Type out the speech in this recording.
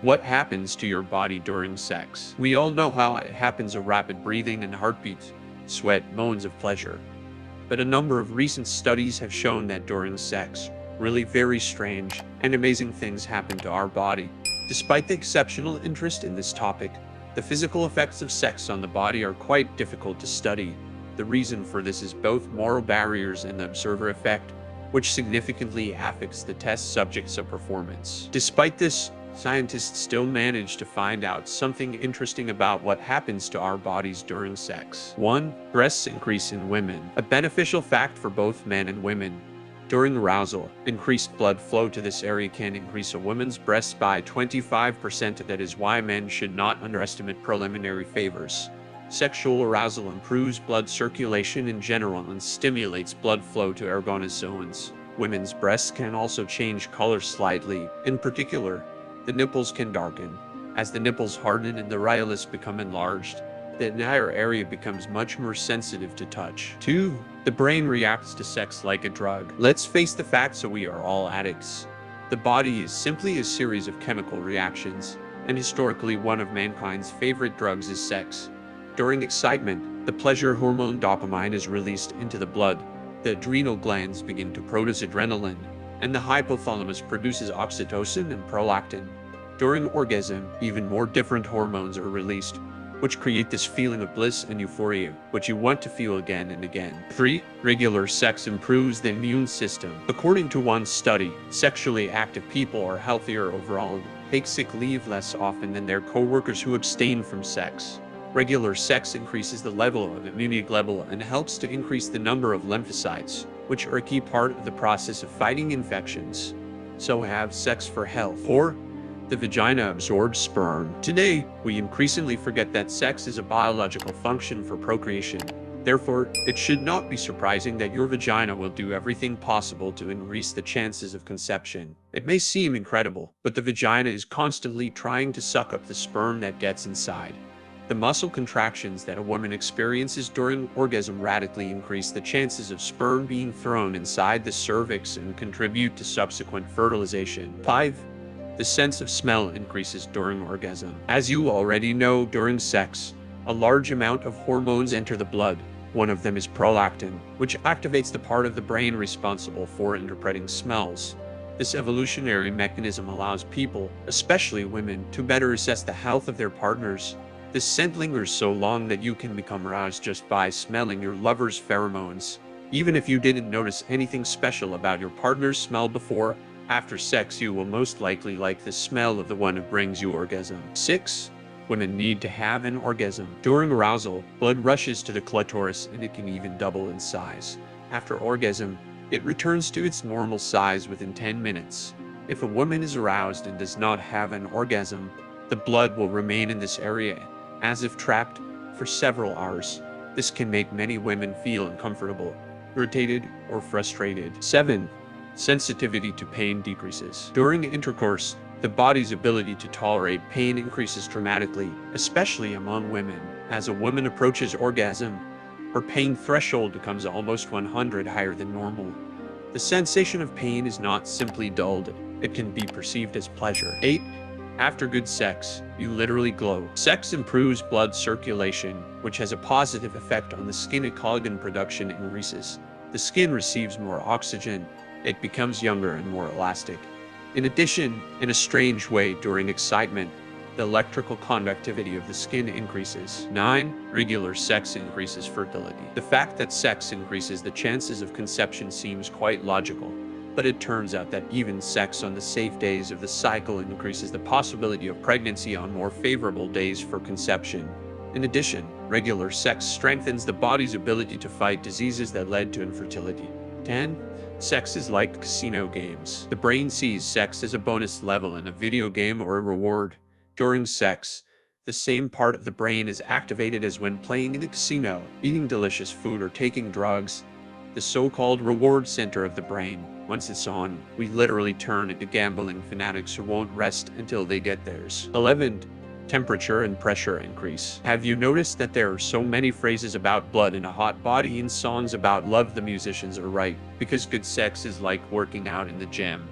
What happens to your body during sex? We all know how it happens: a rapid breathing and heartbeats, sweat, moans of pleasure. But a number of recent studies have shown that during sex, really very strange and amazing things happen to our body. Despite the exceptional interest in this topic, the physical effects of sex on the body are quite difficult to study. The reason for this is both moral barriers and the observer effect, which significantly affects the test subjects' performance. Despite this, scientists still manage to find out something interesting about what happens to our bodies during sex. 1. Breasts increase in women. A beneficial fact for both men and women. During arousal, increased blood flow to this area can increase a woman's breasts by 25%. That is why men should not underestimate preliminary favors. Sexual arousal improves blood circulation in general and stimulates blood flow to ergonomous zones. Women's breasts can also change color slightly. In particular, the nipples can darken. As the nipples harden and the radius become enlarged, the entire area becomes much more sensitive to touch. 2. The brain reacts to sex like a drug. Let's face the facts, so we are all addicts. The body is simply a series of chemical reactions, and historically one of mankind's favorite drugs is sex. During excitement, the pleasure hormone dopamine is released into the blood. The adrenal glands begin to produce adrenaline, and the hypothalamus produces oxytocin and prolactin. During orgasm, even more different hormones are released, which create this feeling of bliss and euphoria, which you want to feel again and again. 3. Regular sex improves the immune system. According to one study, sexually active people are healthier overall and take sick leave less often than their co-workers who abstain from sex. Regular sex increases the level of immunity level and helps to increase the number of lymphocytes, which are a key part of the process of fighting infections. So have sex for health. 4. The vagina absorbs sperm. Today, we increasingly forget that sex is a biological function for procreation. Therefore, it should not be surprising that your vagina will do everything possible to increase the chances of conception. It may seem incredible, but the vagina is constantly trying to suck up the sperm that gets inside. The muscle contractions that a woman experiences during orgasm radically increase the chances of sperm being thrown inside the cervix and contribute to subsequent fertilization. 5. The sense of smell increases during orgasm. As you already know, during sex, a large amount of hormones enter the blood. One of them is prolactin, which activates the part of the brain responsible for interpreting smells. This evolutionary mechanism allows people, especially women, to better assess the health of their partners. This scent lingers so long that you can become aroused just by smelling your lover's pheromones. Even if you didn't notice anything special about your partner's smell before, after sex you will most likely like the smell of the one who brings you orgasm. 6. Women need to have an orgasm. During arousal, blood rushes to the clitoris and it can even double in size. After orgasm, it returns to its normal size within 10 minutes. If a woman is aroused and does not have an orgasm, the blood will remain in this area, as if trapped, for several hours. This can make many women feel uncomfortable, irritated, or frustrated. 7. Sensitivity to pain decreases. During intercourse, the body's ability to tolerate pain increases dramatically, especially among women. As a woman approaches orgasm, her pain threshold becomes almost 100 higher than normal. The sensation of pain is not simply dulled, it can be perceived as pleasure. 8. After good sex, you literally glow. Sex improves blood circulation, which has a positive effect on the skin. Collagen production increases. The skin receives more oxygen, it becomes younger and more elastic. In addition, in a strange way, during excitement, the electrical conductivity of the skin increases. 9. Regular sex increases fertility. The fact that sex increases the chances of conception seems quite logical, but it turns out that even sex on the safe days of the cycle increases the possibility of pregnancy on more favorable days for conception. In addition, regular sex strengthens the body's ability to fight diseases that led to infertility. 10. Sex is like casino games. The brain sees sex as a bonus level in a video game or a reward. During sex, the same part of the brain is activated as when playing in a casino, eating delicious food, or taking drugs. The so-called reward center of the brain. Once it's on, we literally turn into gambling fanatics who won't rest until they get theirs. 11. Temperature and pressure increase. Have you noticed that there are so many phrases about blood in a hot body in songs about love? The musicians are right, because good sex is like working out in the gym.